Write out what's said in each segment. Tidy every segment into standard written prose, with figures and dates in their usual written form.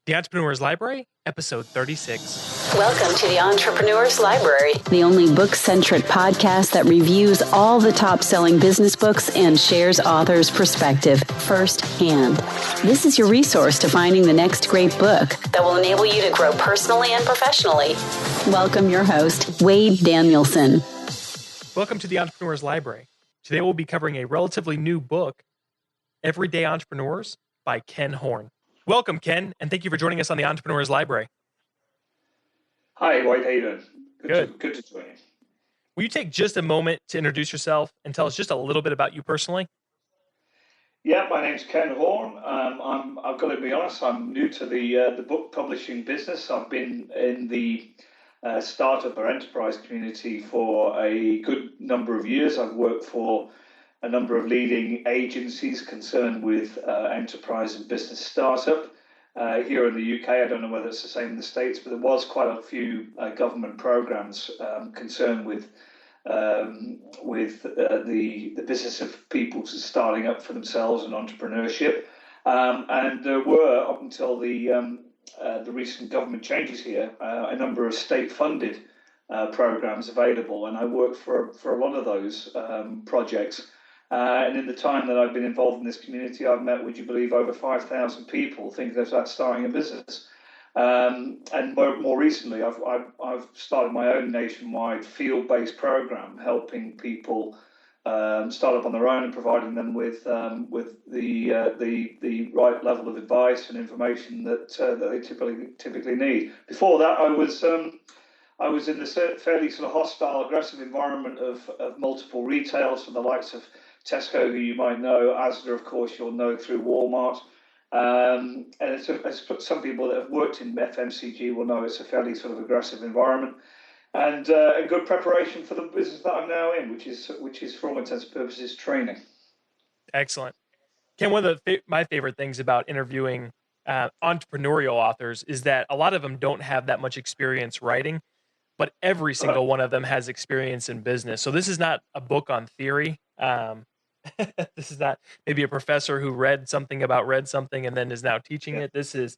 The Entrepreneurs Library, episode 36. Welcome to the Entrepreneurs Library, the only book-centric podcast that reviews all the top-selling business books and shares authors' perspective firsthand. This is your resource to finding the next great book that will enable you to grow personally and professionally. Welcome your host, Wade Danielson. Welcome to the Entrepreneurs Library. Today we'll be covering a relatively new book, Everyday Entrepreneurs by Ken Horn. Welcome, Ken, and thank you for joining us on the Entrepreneurs Library. Hi, Wade. How you doing? Good to join you. Will you take just a moment to introduce yourself and tell us just a little bit about you personally? Yeah, my name's Ken Horn. I've got to be honest, I'm new to the book publishing business. I've been in the startup or enterprise community for a good number of years. I've worked for a number of leading agencies concerned with enterprise and business startup. Here in the UK, I don't know whether it's the same in the States, but there was quite a few government programs concerned with the business of people starting up for themselves and entrepreneurship. And there were, up until the recent government changes here, a number of state-funded programs available, and I worked for a lot of those projects. And in the time that I've been involved in this community, I've met, would you believe, over 5,000 people thinking about starting a business. And more recently, I've started my own nationwide field-based program, helping people start up on their own and providing them with the right level of advice and information that they typically need. Before that, I was in the fairly sort of hostile, aggressive environment of multiple retailers, from the likes of Tesco, who you might know, Asda, of course, you'll know through Walmart. And it's some people that have worked in FMCG will know it's a fairly sort of aggressive environment, and a good preparation for the business that I'm now in, which is for all intents and purposes training. Excellent. Ken, one of my favorite things about interviewing entrepreneurial authors is that a lot of them don't have that much experience writing, but every single one of them has experience in business. So this is not a book on theory. This is not maybe a professor who read something and then is now teaching it. This is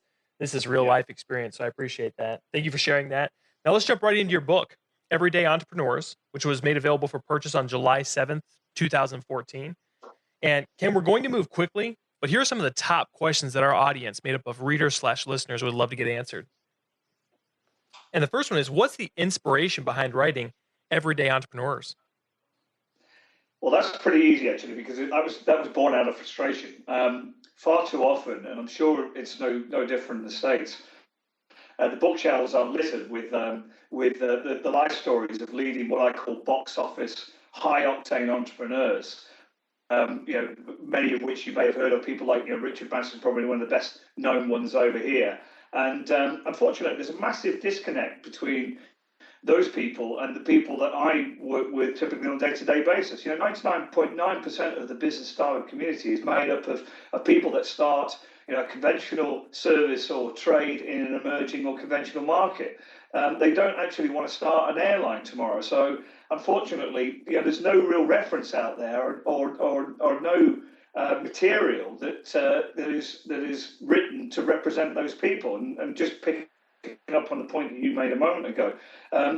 real life experience. So I appreciate that. Thank you for sharing that. Now let's jump right into your book, Everyday Entrepreneurs, which was made available for purchase on July 7th, 2014. And Ken, we're going to move quickly, but here are some of the top questions that our audience, made up of readers/listeners, would love to get answered. And the first one is, what's the inspiration behind writing Everyday Entrepreneurs? Well, that's pretty easy, actually, because that was born out of frustration. Far too often, and I'm sure it's no different in the States, the bookshelves are littered with the life stories of leading what I call box office high-octane entrepreneurs. Many of which you may have heard of. People like Richard Branson, probably one of the best known ones over here. And unfortunately, there's a massive disconnect between those people and the people that I work with typically on a day-to-day basis. 99.9% of the business startup community is made up of people that start a conventional service or trade in an emerging or conventional market. They don't actually want to start an airline tomorrow. So unfortunately, there's no real reference out there or no material that is written to represent those people. And just picking up on the point that you made a moment ago,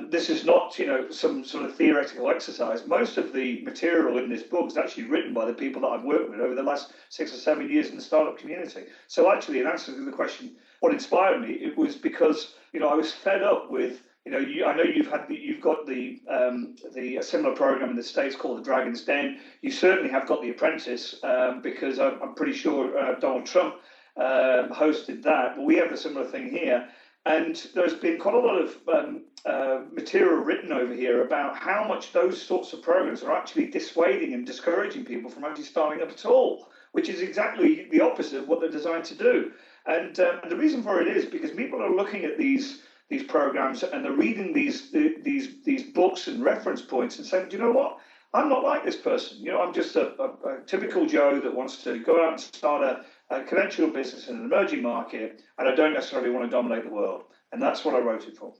this is not some sort of theoretical exercise. Most of the material in this book is actually written by the people that I've worked with over the last 6 or 7 years in the startup community. So actually, in answer to the question, what inspired me, it was because I was fed up with I know you've got a similar program in the States called the Dragon's Den. You certainly have got The Apprentice, because I'm pretty sure Donald Trump hosted that. But we have a similar thing here. And there's been quite a lot of material written over here about how much those sorts of programs are actually dissuading and discouraging people from actually starting up at all, which is exactly the opposite of what they're designed to do. And the reason for it is because people are looking at these programs and they're reading these books and reference points and saying, do you know what? I'm not like this person. I'm just a typical Joe that wants to go out and start a conventional business in an emerging market, and I don't necessarily want to dominate the world. And that's what I wrote it for.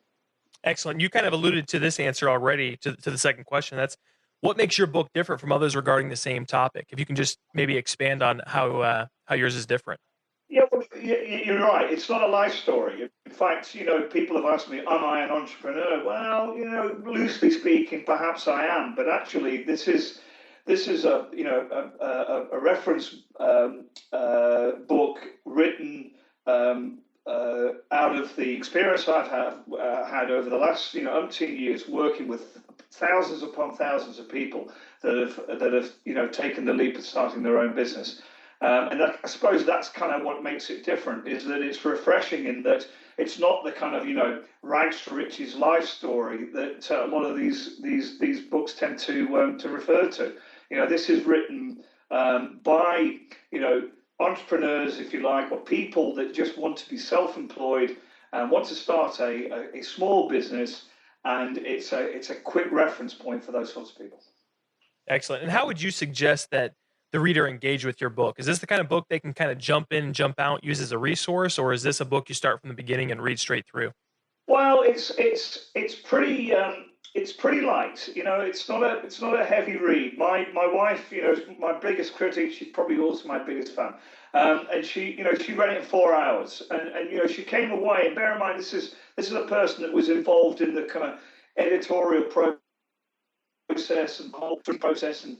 Excellent. You kind of alluded to this answer already to the second question. That's what makes your book different from others regarding the same topic. If you can just maybe expand on how yours is different. Yeah, well, you're right. It's not a life story. In fact, people have asked me, "Am I an entrepreneur?" Well, loosely speaking, perhaps I am, but actually, this is a reference book written out of the experience I've had over the last umpteen years working with thousands upon thousands of people that have taken the leap of starting their own business. I suppose that's kind of what makes it different, is that it's refreshing in that it's not the kind of rags to riches life story that a lot of these books tend to refer to. This is written by entrepreneurs, if you like, or people that just want to be self-employed and want to start a small business, and it's a quick reference point for those sorts of people. Excellent. And how would you suggest that the reader engage with your book? Is this the kind of book they can kind of jump in, jump out, use as a resource, or is this a book you start from the beginning and read straight through? Well, it's pretty light. It's not a heavy read. My wife, is my biggest critic. She's probably also my biggest fan. And she read it in 4 hours, and she came away. And bear in mind, this is a person that was involved in the kind of editorial process and the whole process, and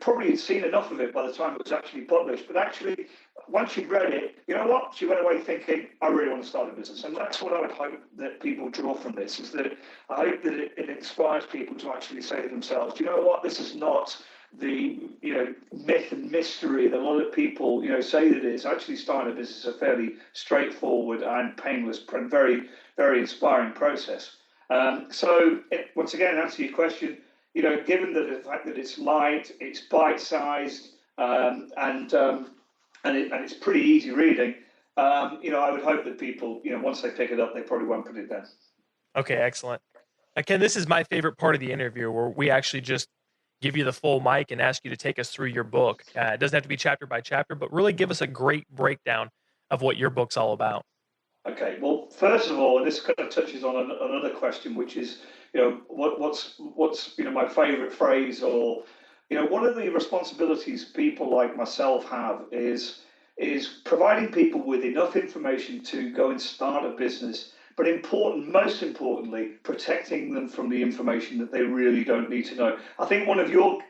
probably had seen enough of it by the time it was actually published. But actually, once she'd read it, you know what? She went away thinking, I really want to start a business. And that's what I would hope that people draw from this, is that I hope that it inspires people to actually say to themselves, you know what? This is not the myth and mystery that a lot of people say that it is. Actually, starting a business is a fairly straightforward and painless and very, very inspiring process. Once again, to answer your question, given the fact that it's light, it's bite-sized, and it's pretty easy reading, I would hope that people, once they pick it up, they probably won't put it down. Okay, excellent. Ken, this is my favorite part of the interview where we actually just give you the full mic and ask you to take us through your book. It doesn't have to be chapter by chapter, but really give us a great breakdown of what your book's all about. Okay, well, first of all, this kind of touches on another question, which is, what's my favourite phrase, or one of the responsibilities people like myself have is providing people with enough information to go and start a business, but most importantly, protecting them from the information that they really don't need to know. I think one of your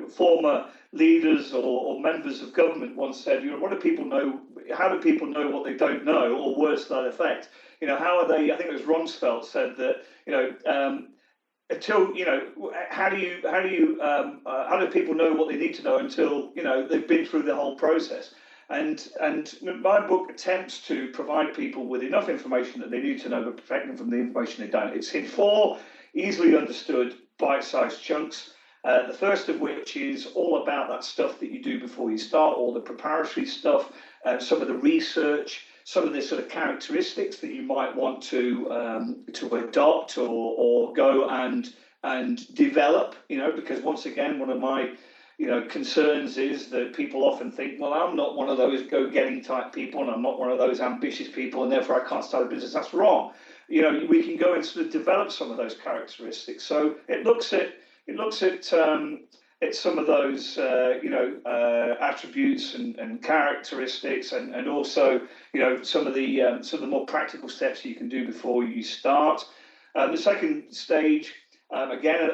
former leaders or members of government once said, what do people know? How do people know what they don't know, or words to that effect? How are they? I think it was Rumsfeld said that until how do people know what they need to know until they've been through the whole process? And my book attempts to provide people with enough information that they need to know, but protect them from the information they don't. It's in 4 easily understood bite-sized chunks. The first of which is all about that stuff that you do before you start, all the preparatory stuff, some of the research, some of the sort of characteristics that you might want to adopt or go and develop. Because once again, one of my concerns is that people often think, well, I'm not one of those go-getting type people, and I'm not one of those ambitious people, and therefore I can't start a business. That's wrong. We can go and sort of develop some of those characteristics. So it looks at some of those attributes and characteristics, and also some of the more practical steps you can do before you start. The second stage. Again,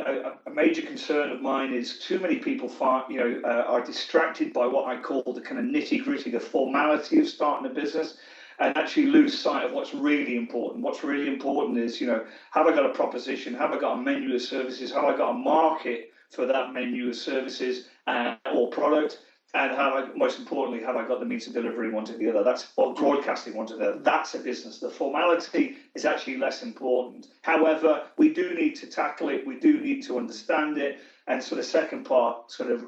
a major concern of mine is too many people are distracted by what I call the kind of nitty-gritty, the formality of starting a business, and actually lose sight of what's really important. What's really important is, have I got a proposition? Have I got a menu of services? Have I got a market for that menu of services or product? And most importantly, have I got the means of delivering one to the other? Or broadcasting one to the other. That's a business. The formality is actually less important. However, we do need to tackle it. We do need to understand it. And so the second part sort of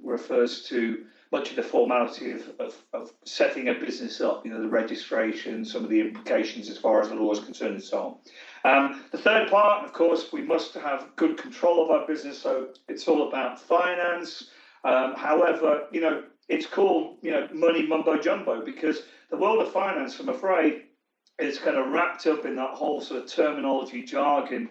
refers to much of the formality of setting a business up, the registration, some of the implications as far as the law is concerned, and so on. The third part, of course, we must have good control of our business. So it's all about finance. However, it's called, money mumbo jumbo, because the world of finance, I'm afraid, is kind of wrapped up in that whole sort of terminology, jargon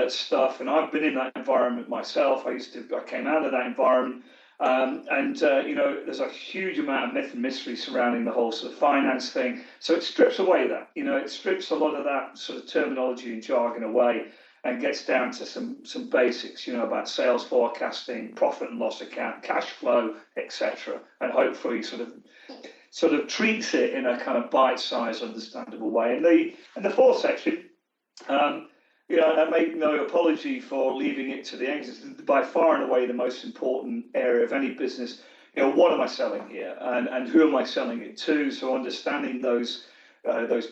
stuff. And I've been in that environment myself. I came out of that environment. There's a huge amount of myth and mystery surrounding the whole sort of finance thing. So it strips away that, it strips a lot of that sort of terminology and jargon away and gets down to some basics, about sales forecasting, profit and loss account, cash flow, etc. And hopefully sort of treats it in a kind of bite-sized, understandable way. And the fourth section, I make no apology for leaving it to the end. It's by far and away the most important area of any business. What am I selling here, and who am I selling it to? So understanding those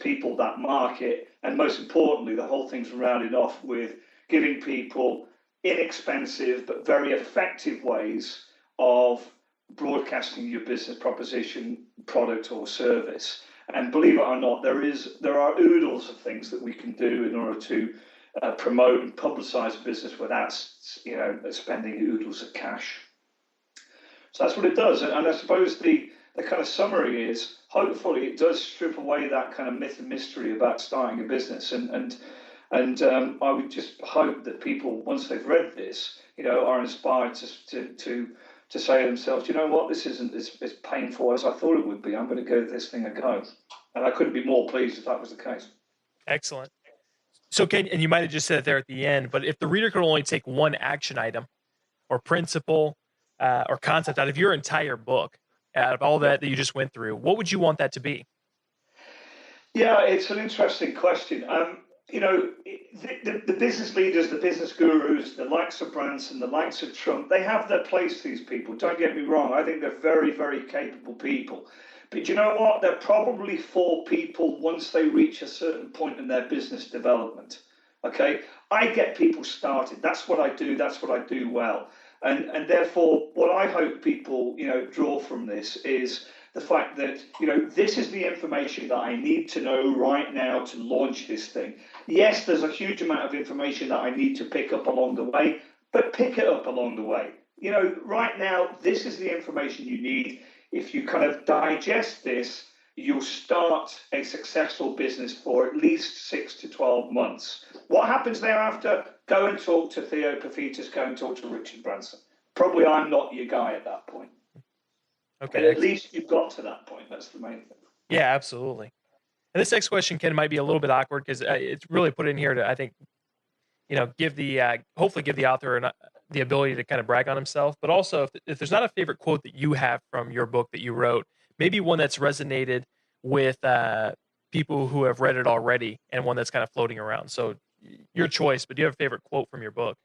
people, that market, and most importantly, the whole thing's rounded off with giving people inexpensive but very effective ways of broadcasting your business proposition, product, or service. And believe it or not, there are oodles of things that we can do in order to promote and publicize a business without spending oodles of cash. So that's what it does. And I suppose the kind of summary is, hopefully it does strip away that kind of myth and mystery about starting a business. And I would just hope that people, once they've read this, are inspired to say to themselves, you know what, this isn't as painful as I thought it would be. I'm going to give this thing a go. And I couldn't be more pleased if that was the case. Excellent. So and you might have just said it there at the end, but if the reader could only take one action item or principle or concept out of your entire book, out of all that you just went through, what would you want that to be? Yeah, it's an interesting question. The business leaders, the business gurus, the likes of Branson, the likes of Trump, they have their place, these people. Don't get me wrong. I think they're very, very capable people. But you know what? They're probably for people once they reach a certain point in their business development. Okay? I get people started. That's what I do. That's what I do well. And therefore, what I hope people, draw from this is the fact that, this is the information that I need to know right now to launch this thing. Yes, there's a huge amount of information that I need to pick up along the way, but pick it up along the way. Right now, this is the information you need. If you kind of digest this, you'll start a successful business for at least 6 to 12 months. What happens thereafter? Go and talk to Theo Paphitis, go and talk to Richard Branson. Probably I'm not your guy at that point. Okay. But at least you've got to that point. That's the main thing. Yeah, absolutely. And this next question, Ken, might be a little bit awkward because it's really put in here to, I think, hopefully give the author the ability to kind of brag on himself, but also if there's not a favorite quote that you have from your book that you wrote, maybe one that's resonated with people who have read it already and one that's kind of floating around. So your choice, but do you have a favorite quote from your book?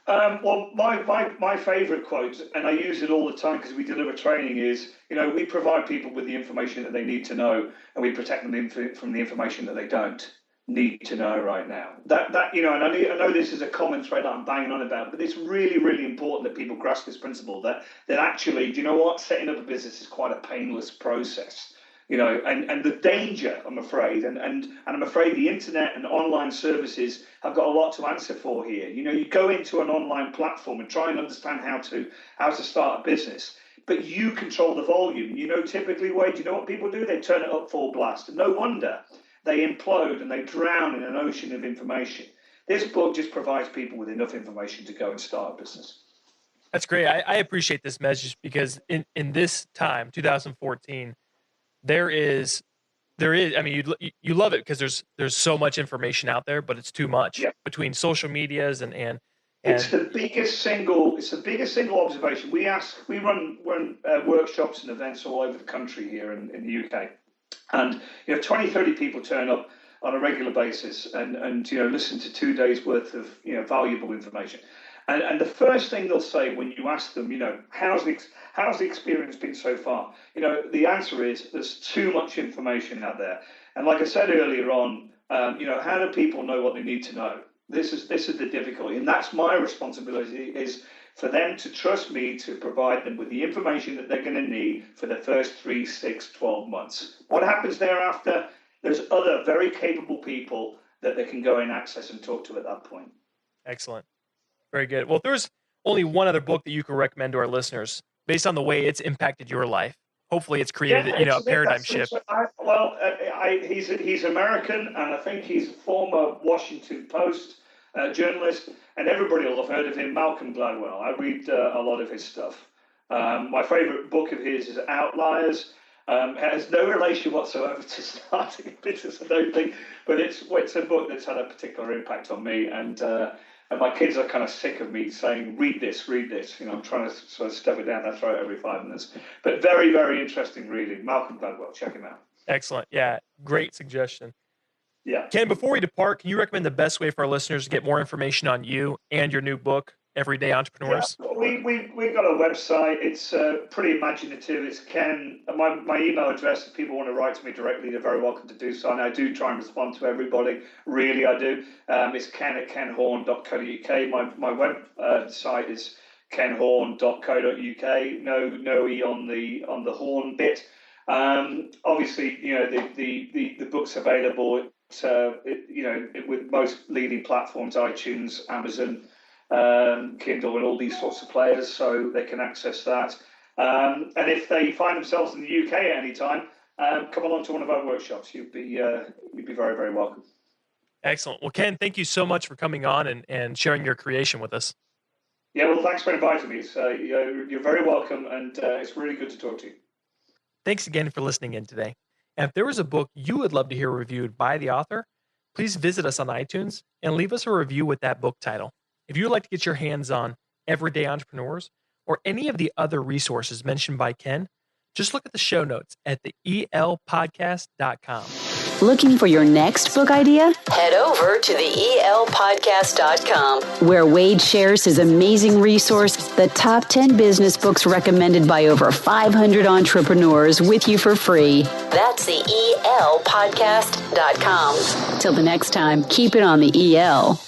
Well, my favorite quote, and I use it all the time because we deliver training, is, we provide people with the information that they need to know, and we protect them from the information that they don't need to know right now. And I know this is a common thread that I'm banging on about, but it's really, really important that people grasp this principle that actually, do you know what? Setting up a business is quite a painless process. And the danger, I'm afraid, and I'm afraid the internet and online services have got a lot to answer for here. You go into an online platform and try and understand how to start a business, but you control the volume. Typically, Wade, you know what people do? They turn it up full blast. And no wonder they implode and they drown in an ocean of information. This book just provides people with enough information to go and start a business. That's great. I appreciate this message because in this time, 2014, there is, I mean, you love it because there's so much information out there, but it's too much between social medias and it's the biggest single observation. We run workshops and events all over the country here in the UK. And 20, 30 people turn up on a regular basis and listen to 2 days worth of valuable information. And the first thing they'll say when you ask them, how's the experience been so far? The answer is there's too much information out there. And like I said earlier on, how do people know what they need to know? This is the difficulty, and that's my responsibility, is for them to trust me to provide them with the information that they're going to need for the first 3, 6, 12 months. What happens thereafter? There's other very capable people that they can go and access and talk to at that point. Excellent. Very good. Well, if there's only one other book that you could recommend to our listeners based on the way it's impacted your life, hopefully it's created a paradigm shift. He's American, and I think he's a former Washington Post journalist, and everybody will have heard of him, Malcolm Gladwell. I read a lot of his stuff. My favorite book of his is Outliers. Has no relation whatsoever to starting a business, I don't think, but it's a book that's had a particular impact on me, and my kids are kind of sick of me saying, read this. I'm trying to sort of step it down their throat every 5 minutes. But very, very interesting reading. Malcolm Gladwell, check him out. Excellent. Yeah, great suggestion. Yeah. Ken, before we depart, can you recommend the best way for our listeners to get more information on you and your new book, Everyday Entrepreneurs? Yeah, we've got a website. It's pretty imaginative. It's Ken. My email address, if people want to write to me directly, they're very welcome to do so. And I do try and respond to everybody. Really, I do. It's ken@kenhorn.co.uk. My website is kenhorn.co.uk. No E on the horn bit. Obviously, the book's available. With most leading platforms, iTunes, Amazon, Kindle, and all these sorts of players, so they can access that. And if they find themselves in the UK at any time, come along to one of our workshops. You'd be very, very welcome. Excellent. Well, Ken, thank you so much for coming on and sharing your creation with us. Yeah, well, thanks for inviting me. So you're very welcome, and it's really good to talk to you. Thanks again for listening in today. And if there was a book you would love to hear reviewed by the author, please visit us on iTunes and leave us a review with that book title. If you would like to get your hands on Everyday Entrepreneurs or any of the other resources mentioned by Ken, just look at the show notes at the elpodcast.com. Looking for your next book idea? Head over to the elpodcast.com, where Wade shares his amazing resource, the top 10 business books recommended by over 500 entrepreneurs, with you for free. That's the elpodcast.com. Till the next time, keep it on the EL.